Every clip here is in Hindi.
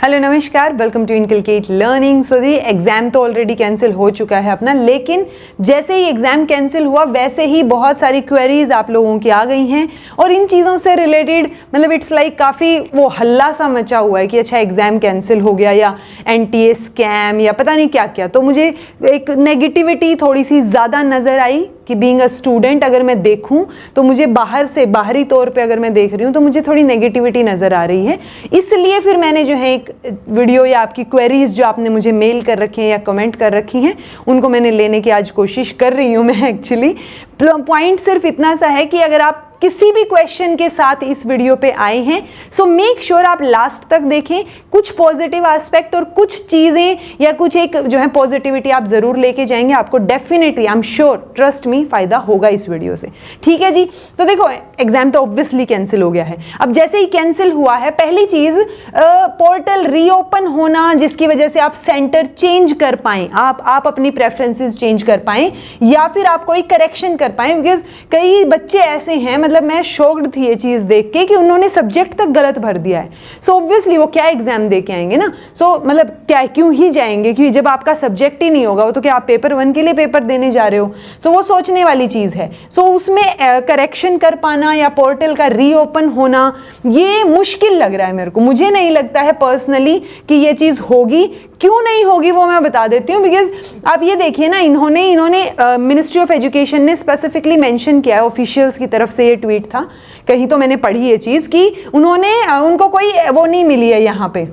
हेलो नमस्कार, welcome to inculcate Learning. So the exam तो ऑलरेडी कैंसिल हो चुका है अपना, लेकिन जैसे ही एग्ज़ाम कैंसिल हुआ वैसे ही बहुत सारी क्वेरीज आप लोगों की आ गई हैं और इन चीज़ों से रिलेटेड मतलब इट्स लाइक काफ़ी वो हल्ला सा मचा हुआ है कि अच्छा एग्ज़ाम कैंसिल हो गया या NTA स्कैम या पता नहीं क्या क्या। तो मुझे एक नेगेटिविटी थोड़ी सी ज़्यादा नज़र आई कि बीइंग अ स्टूडेंट अगर मैं देखूं तो मुझे बाहरी तौर पे अगर मैं देख रही हूं तो मुझे थोड़ी नेगेटिविटी नज़र आ रही है। इसलिए फिर मैंने जो है एक वीडियो या आपकी क्वेरीज जो आपने मुझे मेल कर रखी हैं या कमेंट कर रखी हैं उनको मैंने लेने की आज कोशिश कर रही हूं। मैं एक्चुअली पॉइंट सिर्फ इतना सा है कि अगर आप किसी भी क्वेश्चन के साथ इस वीडियो पे आए हैं सो मेक श्योर आप लास्ट तक देखें। कुछ पॉजिटिव एस्पेक्ट और कुछ चीज़ें या कुछ एक जो है पॉजिटिविटी आप ज़रूर लेके जाएंगे। आपको definitely I am sure, trust me, फ़ायदा होगा इस वीडियो से। ठीक है जी। तो देखो एग्जाम तो ऑब्वियसली कैंसिल हो गया है। अब जैसे ही कैंसिल हुआ है, पहली चीज़ पोर्टल रीओपन होना जिसकी वजह से आप सेंटर चेंज कर पाएँ, आप अपनी प्रेफरेंसेस चेंज कर पाएँ या फिर आप कोई करेक्शन कर पाएँ। बिकॉज कई बच्चे ऐसे हैं, मतलब मैं शॉक्ड थी ये चीज देख के कि उन्होंने सब्जेक्ट तक गलत भर दिया है। सो ऑब्वियसली वो क्या एग्जाम दे के आएंगे ना। मतलब क्या क्यों ही जाएंगे, क्योंकि जब आपका सब्जेक्ट ही नहीं होगा वो तो क्या आप पेपर 1 के लिए पेपर देने जा रहे हो। वो सोचने वाली चीज है। उसमें करेक्शन कर पाना या पोर्टल का रीओपन होना ये मुश्किल लग रहा है मेरे को। मुझे नहीं लगता है पर्सनली कि ये चीज होगी। क्यों नहीं होगी वो मैं बता देती हूँ। बिकॉज आप ये देखिए ना, इन्होंने मिनिस्ट्री ऑफ एजुकेशन ने स्पेसिफिकली मेंशन किया है, ऑफिशियल्स की तरफ से ये ट्वीट था, कहीं तो मैंने पढ़ी ये चीज़ कि उनको कोई वो नहीं मिली है, यहाँ पे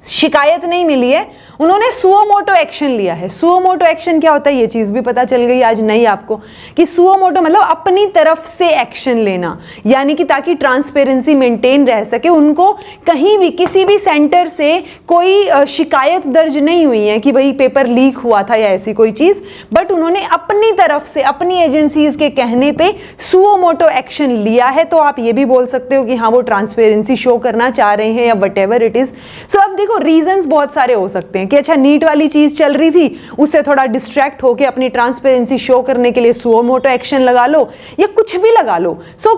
शिकायत नहीं मिली है। उन्होंने सुओ मोटो एक्शन लिया है। सुओ मोटो एक्शन क्या होता है ये चीज़ भी पता चल गई आज नहीं आपको कि सुओ मोटो मतलब अपनी तरफ से एक्शन लेना, यानी कि ताकि ट्रांसपेरेंसी मेंटेन रह सके। उनको कहीं भी किसी भी सेंटर से कोई शिकायत दर्ज नहीं हुई है कि भाई पेपर लीक हुआ था या ऐसी कोई चीज़, बट उन्होंने अपनी तरफ से अपनी एजेंसीज के कहने पे सुओ मोटो एक्शन लिया है। तो आप ये भी बोल सकते हो कि हाँ वो ट्रांसपेरेंसी शो करना चाह रहे हैं या वट एवर इट इज़। सो अब देखो रीजंस बहुत सारे हो सकते हैं कि अच्छा नीट वाली चीज चल रही थी, उससे थोड़ा डिस्ट्रैक्ट होकर अपनी ट्रांसपेरेंसी शो करने के लिए सुओ मोटो एक्शन लगा लो या कुछ भी लगा लो।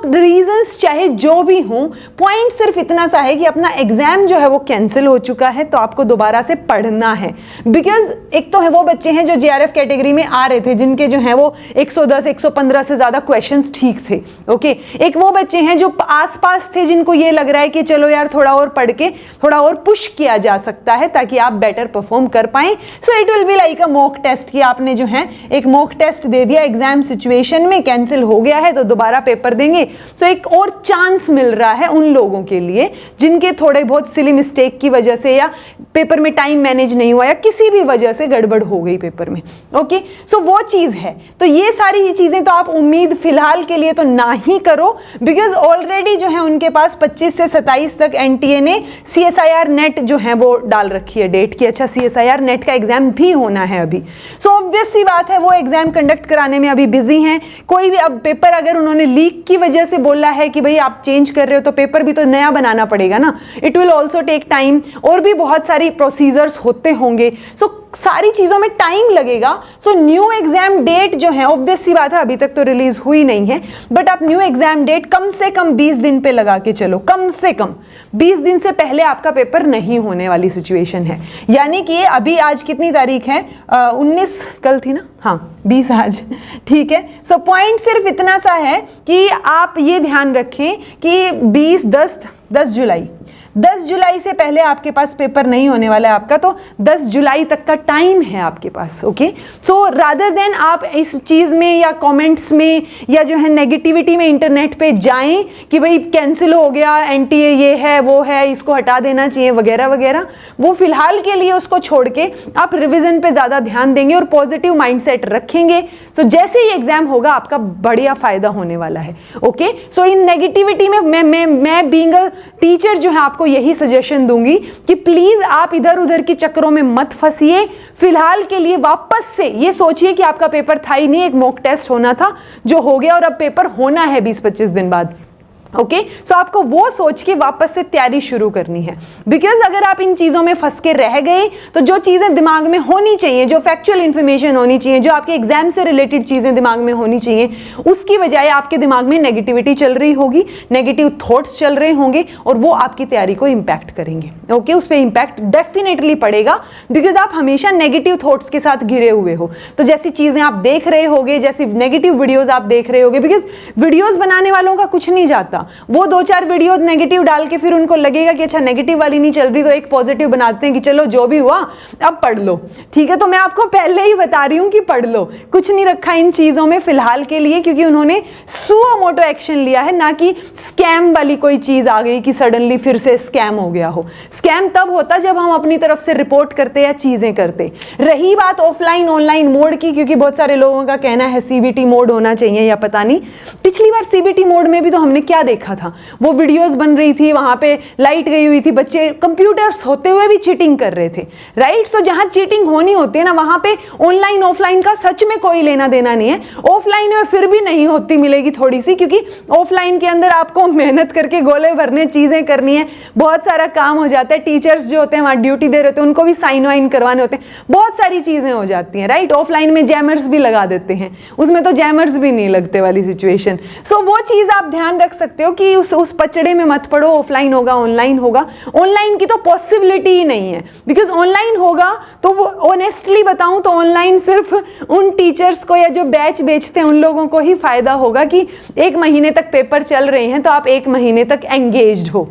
रीजंस चाहे जो भी हो, पॉइंट सिर्फ इतना सा है कि अपना एग्जाम जो है वो कैंसिल हो चुका है तो आपको दोबारा से पढ़ना है। बिकॉज एक तो है वो बच्चे हैं जो JRF कैटेगरी में आ रहे थे जिनके जो है वो 110 115 से ज्यादा क्वेश्चंस ठीक थे। ओके, एक वो बच्चे हैं जो आसपास थे जिनको ये लग रहा है कि चलो यार थोड़ा और पढ़ के थोड़ा और पुश किया जा सकता है ताकि आप बेटर परफॉर्म कर पाएं। So it will be like a mock test कि आपने जो है एक मॉक टेस्ट दे दिया, एग्जाम सिचुएशन में कैंसिल हो गया है तो दोबारा पेपर देंगे। सो एक और चांस मिल रहा है उन लोगों के लिए जिनके थोड़े बहुत सिली मिस्टेक की वजह से या पेपर में टाइम मैनेज नहीं हुआ या किसी भी वजह से गड़बड़ हो गई पेपर में। ओके, सो वो चीज है। तो ये सारी चीजें तो आप उम्मीद फिलहाल के लिए तो ना ही करो, बिकॉज ऑलरेडी जो है उनके पास 25 से 27 तक NTA ने CSIR नेट जो है वो डाल रखी है डेट की। अच्छा CSIR नेट का एग्जाम भी होना है अभी। सो ऑब्वियस सी बात है वो एग्जाम कंडक्ट कराने में अभी बिजी हैं। कोई भी अब पेपर अगर उन्होंने लीक की वजह से बोला है कि भाई आप चेंज कर रहे हो तो पेपर भी तो नया बनाना पड़ेगा ना। It will also take time और भी बहुत सारी प्रोसीजर्स होते होंगे। सो सारी चीजों में टाइम लगेगा। सो न्यू एग्जाम डेट जो है ऑब्वियस सी बात है अभी तक तो रिलीज हुई नहीं है, बट आप न्यू एग्जाम डेट कम से कम 20 दिन पे लगा के चलो। कम से कम 20 दिन से पहले आपका पेपर नहीं होने वाली सिचुएशन है। यानी कि अभी आज कितनी तारीख है? 19 कल थी ना, हाँ 20 आज। ठीक है। सो पॉइंट सिर्फ इतना सा है कि आप ये ध्यान रखें कि 10 जुलाई से पहले आपके पास पेपर नहीं होने वाला है आपका। तो 10 जुलाई तक का टाइम है आपके पास। ओके, सो रादर देन आप इस चीज़ में या कमेंट्स में या जो है नेगेटिविटी में इंटरनेट पे जाएं कि भाई कैंसिल हो गया, NTA ये है वो है, इसको हटा देना चाहिए वगैरह वगैरह, वो फिलहाल के लिए उसको छोड़ के आप रिविजन पे ज़्यादा ध्यान देंगे और पॉजिटिव माइंडसेट रखेंगे। सो जैसे ही एग्जाम होगा आपका बढ़िया फायदा होने वाला है। ओके, सो इन नेगेटिविटी में मैं बीइंग अ टीचर जो है आपको यही सजेशन दूंगी कि प्लीज आप इधर उधर के चक्करों में मत फंसिए। फिलहाल के लिए वापस से ये सोचिए कि आपका पेपर था ही नहीं, एक मॉक टेस्ट होना था जो हो गया और अब पेपर होना है 20-25 दिन बाद। ओके, सो आपको वो सोच के वापस से तैयारी शुरू करनी है। बिकॉज अगर आप इन चीज़ों में फंस के रह गए तो जो चीज़ें दिमाग में होनी चाहिए, जो फैक्चुअल इंफॉर्मेशन होनी चाहिए, जो आपके एग्जाम से रिलेटेड चीज़ें दिमाग में होनी चाहिए, उसकी बजाय आपके दिमाग में नेगेटिविटी चल रही होगी, नेगेटिव थॉट्स चल रहे होंगे और वो आपकी तैयारी को इम्पैक्ट करेंगे। ओके, उस पर इंपैक्ट डेफिनेटली पड़ेगा, बिकॉज आप हमेशा नेगेटिव थॉट्स के साथ घिरे हुए हो। तो जैसी चीजें आप देख रहे होगे, जैसी नेगेटिव वीडियोस आप देख रहे होगे, बिकॉज वीडियोस बनाने वालों का कुछ नहीं जाता, वो 2-4 वीडियो नेगेटिव डाल के फिर उनको लगेगा कि अच्छा नेगेटिव वाली नहीं चल रही तो एक पॉजिटिव बनाते हैं कि चलो जो भी हुआ अब पढ़ लो, ठीक है। तो मैं आपको पहले ही बता रही हूं कि पढ़ लो, कुछ नहीं रखा इन चीजों में फिलहाल के लिए, क्योंकि उन्होंने सुओ मोटो एक्शन लिया है, ना कि स्कैम वाली कोई चीज आ गई कि सडनली फिर से स्कैम हो गया हो। स्कैम तब होता जब हम अपनी तरफ से रिपोर्ट करते या चीजें करते। रही बात ऑफलाइन ऑनलाइन मोड की, क्योंकि बहुत सारे लोगों का कहना है सीबीटी मोड होना चाहिए या पता नहीं, पिछली बार सीबीटी मोड में भी तो हमने क्या देखा था, वो वीडियोस बन रही थी, वहां पे लाइट गई हुई थी, बच्चे कंप्यूटर्स होते हुए भी चीटिंग कर रहे थे, राइट। सो जहां चीटिंग होनी होती है ना, वहां पे ऑनलाइन ऑफलाइन का सच में कोई लेना देना नहीं है। ऑफलाइन में फिर भी नहीं होती मिलेगी थोड़ी सी, क्योंकि ऑफलाइन के अंदर आपको मेहनत करके गोले भरने, चीजें करनी है, बहुत सारा काम हो जाता है। टीचर्स जो होते हैं वहां ड्यूटी दे रहे होते हैं, उनको भी साइन वाइन करवाने होते हैं, बहुत सारी चीजें हो जाती हैं, राइट। ऑफलाइन में जैमर्स भी लगा देते हैं, उसमें तो जैमर्स भी नहीं लगते वाली सिचुएशन। सो वो चीज आप ध्यान रख सकते हो कि उस पचड़े में मत पड़ो, ऑफलाइन होगा ऑनलाइन होगा। ऑनलाइन की तो पॉसिबिलिटी ही नहीं है, बिकॉज ऑनलाइन होगा तो वो ऑनेस्टली बताऊं तो ऑनलाइन सिर्फ उन टीचर्स को या जो बैच बेचते हैं उन लोगों को ही फायदा होगा कि 1 महीने तक पेपर चल रहे हैं तो आप 1 महीने तक एंगेज्ड हो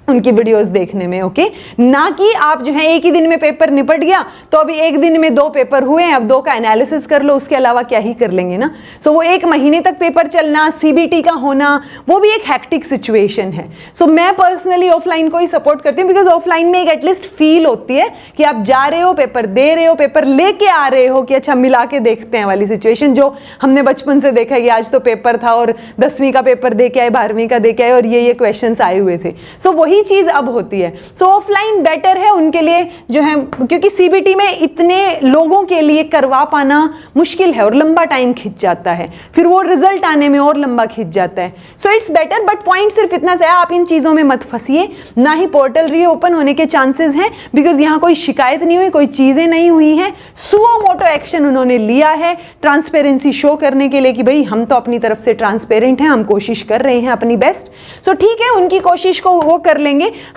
उनकी वीडियोस देखने में, ओके। ना कि आप जो है एक ही दिन में पेपर निपट गया तो अभी 1 दिन में 2 पेपर हुए हैं, अब 2 का एनालिसिस कर लो, उसके अलावा क्या ही कर लेंगे ना। सो वो 1 महीने तक पेपर चलना, सीबीटी का होना, वो भी एक हैक्टिक सिचुएशन है। सो मैं पर्सनली ऑफलाइन को ही सपोर्ट करती हूँ, बिकॉज ऑफलाइन में एक एटलीस्ट फील होती है कि आप जा रहे हो, पेपर दे रहे हो, पेपर लेके आ रहे हो कि अच्छा मिला के देखते हैं वाली सिचुएशन, जो हमने बचपन से देखा है कि आज तो पेपर था और 10वीं का पेपर दे के आए, 12वीं का दे के आए और ये क्वेश्चन आए हुए थे। सो वही चीज अब होती है। सो ऑफलाइन बेटर है उनके लिए जो है, क्योंकि सीबीटी में इतने लोगों के लिए करवा पाना मुश्किल है और लंबा टाइम खिंच जाता है, फिर वो रिजल्ट आने में और लंबा खिंच जाता है। So it's better, but point सिर्फ इतना सा है, आप इन चीजों में मत फंसिए, ना ही पोर्टल रीओपन होने के चांसेस हैं, बिकॉज यहां कोई शिकायत नहीं हुई, कोई चीजें नहीं हुई हैं। सुओ मोटो एक्शन उन्होंने लिया है ट्रांसपेरेंसी शो करने के लिए कि भाई हम तो अपनी तरफ से ट्रांसपेरेंट हैं, हम कोशिश कर रहे हैं अपनी बेस्ट। सो ठीक है, उनकी कोशिश को वो कर लेंगे,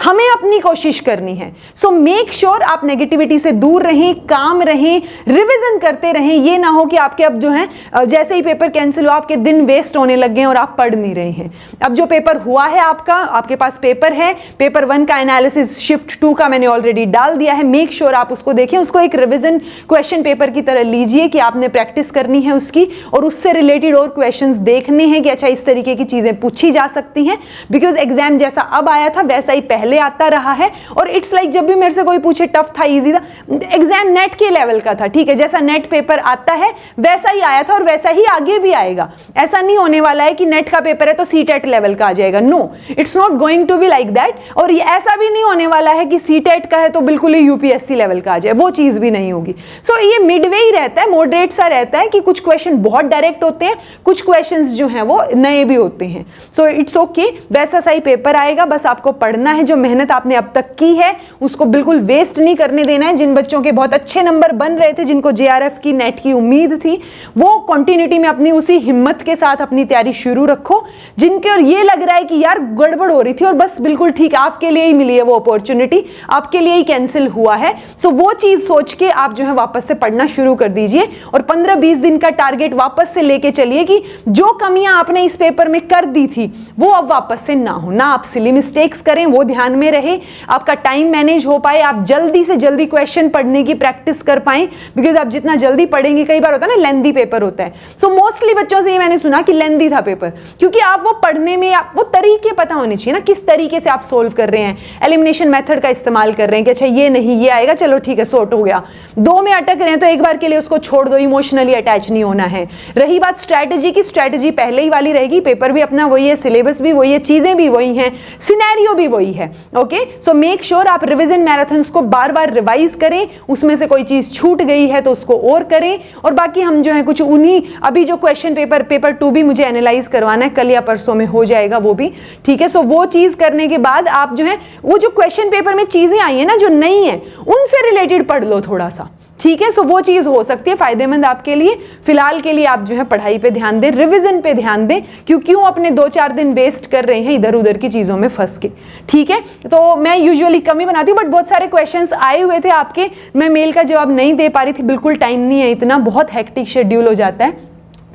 हमें अपनी कोशिश करनी है। सो मेक श्योर आप नेगेटिविटी से दूर रहें, काम रहें, रिवीजन करते रहें। ये ना हो कि आपके अब जो है जैसे ही पेपर कैंसिल हुआ आपके दिन वेस्ट होने लग गए और आप पढ़ नहीं रहे हैं। अब जो पेपर हुआ है आपका, आपके पास पेपर है, पेपर 1 का एनालिसिस शिफ्ट 2 का मैंने ऑलरेडी डाल दिया है, मेक श्योर आप उसको देखें, उसको एक रिवीजन क्वेश्चन पेपर की तरह लीजिए कि आपने प्रैक्टिस करनी है उसकी, और उससे रिलेटेड और क्वेश्चंस देखने हैं कि अच्छा इस तरीके की चीजें पूछी जा सकती हैं, बिकॉज एग्जाम जैसा अब आया था वैसा ही पहले आता रहा है। और इट्स लाइक जब भी मेरे से कोई पूछे टफ था इजी था, एग्जाम नेट के लेवल का था, ठीक है, जैसा नेट पेपर आता है वैसा ही आया था और वैसा ही आगे भी आएगा। ऐसा नहीं होने वाला है कि नेट का पेपर है तो सीटेट लेवल का आ जाएगा, no, it's not going to be like that. और ये ऐसा भी नहीं होने वाला है कि सीटेट का है तो बिल्कुल ही यूपीएससी लेवल का आ जाए, वो चीज भी नहीं होगी। सो ये मिडवे ही रहता है, मॉडरेट सा रहता है कि कुछ क्वेश्चन बहुत डायरेक्ट होते हैं, कुछ क्वेश्चंस जो हैं वो नए भी होते हैं। सो इट्स ओके, वैसा सा ही पेपर आएगा, बस आपको पढ़ना है, जो मेहनत आपने अब तक की है उसको बिल्कुल वेस्ट नहीं करने देना है। जिन बच्चों के बहुत अच्छे नंबर बन रहे थे, जिनको जेआरएफ की नेट की उम्मीद थी, वो कंटिन्यूटी में अपनी उसी हिम्मत के साथ अपनी तैयारी शुरू रखो। जिनके और ये लग रहा है कि यार गड़बड़ हो रही थी और बस बिल्कुल ठीक आपके लिए ही मिली है वो अपॉर्चुनिटी, आपके लिए ही कैंसिल हुआ है, सो वो चीज सोच के आप जो है वापस से पढ़ना शुरू कर दीजिए और 15-20 दिन का टारगेट वापस से लेके चलिए कि जो कमियां आपने इस पेपर में कर दी थी वो अब वापस से ना हो, ना आप सिली मिस्टेक्स करें, वो ध्यान में रहे, आपका टाइम मैनेज हो पाए, आप जल्दी से जल्दी क्वेश्चन पढ़ने की प्रैक्टिस कर पाएं, बिकॉज आप जितना जल्दी पढ़ेंगे, कई बार होता है ना लेंदी पेपर होता है, सो मोस्टली बच्चों से ये मैंने सुना कि लेंदी था पेपर, क्योंकि आप वो पढ़ने में वो तरीके पता होने चाहिए ना, किस तरीके से आप सोल्व कर रहे हैं, एलिमिनेशन मेथड का इस्तेमाल कर रहे हैं कि अच्छा ये नहीं ये आएगा, चलो ठीक है सॉर्ट हो गया, 2 में अटक रहे हैं तो एक बार के लिए उसको छोड़ दो, इमोशनली अटैच नहीं होना है। रही बात स्ट्रैटेजी की, स्ट्रैटेजी पहले ही वाली रहेगी, पेपर भी अपना वही है, सिलेबस भी वही है, चीजें भी वही हैं, सिनेरियो भी वही है, ओके। सो मेक श्योर आप रिवीजन मैराथन्स को बार बार रिवाइज करें, उसमें से कोई चीज छूट गई है तो उसको और करें, और बाकी हम जो है कुछ उन्हीं, अभी जो क्वेश्चन पेपर 2 भी मुझे एनालाइज करवाना है, कल या परसों में हो जाएगा वो भी, ठीक है। सो वो चीज करने के बाद आप जो है वो जो क्वेश्चन पेपर में चीजें आई है ना जो नहीं है, उनसे रिलेटेड पढ़ लो थोड़ा सा, ठीक है। सो वो चीज हो सकती है फायदेमंद आपके लिए। फिलहाल के लिए आप जो है पढ़ाई पे ध्यान दें, रिवीजन पे ध्यान दें, क्यों अपने 2-4 दिन वेस्ट कर रहे हैं इधर उधर की चीजों में फंस के। ठीक है, तो मैं यूजुअली कम ही बनाती हूँ, बट बहुत सारे क्वेश्चंस आए हुए थे आपके, मैं मेल का जवाब नहीं दे पा रही थी, बिल्कुल टाइम नहीं है इतना, बहुत हेक्टिक शेड्यूल हो जाता है।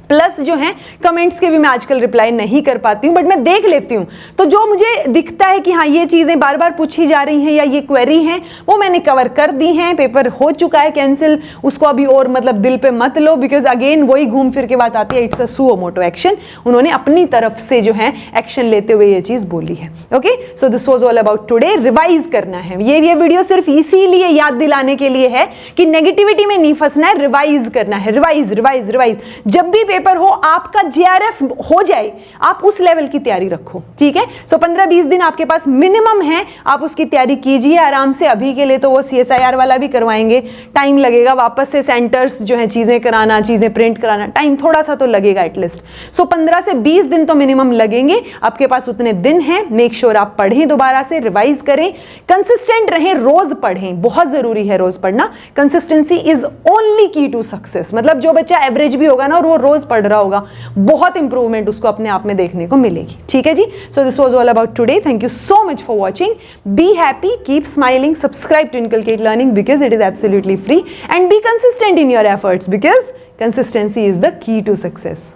प्लस जो है कमेंट्स के भी मैं आजकल रिप्लाई नहीं कर पाती हूँ, बट मैं देख लेती हूँ, तो जो मुझे दिखता है कि हाँ ये चीज़ें बार बार पूछी जा रही हैं या ये क्वेरी हैं, वो मैंने कवर कर दी हैं। पेपर हो चुका है कैंसिल, उसको अभी और मतलब दिल पे मत लो, बिकॉज अगेन वही घूम फिर के बात आती है, it's a suo motu action. उन्होंने अपनी तरफ से जो है एक्शन लेते हुए ये चीज़ बोली है। Okay, so this was all about today. Revise करना है, ये वीडियो सिर्फ इसीलिए याद दिलाने के लिए है कि नेगेटिविटी में नहीं फंसना है, रिवाइज करना है। रिवाइज रिवाइज रिवाइज, जब भी पेपर हो आपका जीआरएफ हो जाए, आप उस लेवल की तैयारी रखो। ठीक है, सो 15-20 दिन आपके पास मिनिमम है, आप उसकी तैयारी कीजिए आराम से। अभी के लिए तो वो CSIR वाला भी करवाएंगे, टाइम लगेगा, वापस से सेंटर्स जो है चीजें कराना, चीजें प्रिंट कराना, टाइम थोड़ा सा तो लगेगा एटलीस्ट। सो 15 से 20 दिन तो मिनिमम लगेंगे, आपके पास उतने दिन हैं। मेक श्योर आप पढ़ें, दोबारा से रिवाइज करें, कंसिस्टेंट रहें, रोज पढ़ें, बहुत जरूरी है रोज पढ़ना। कंसिस्टेंसी इज ओनली की टू सक्सेस। मतलब जो बच्चा एवरेज भी होगा ना और वो रोज पढ़ रहा होगा, बहुत इंप्रूवमेंट उसको अपने आप में देखने को मिलेगी। ठीक है ji, so this was all about today. Thank you so much for watching. Be happy, keep smiling, subscribe to inculcate learning because it is absolutely free, and be consistent in your efforts because consistency is the key to success.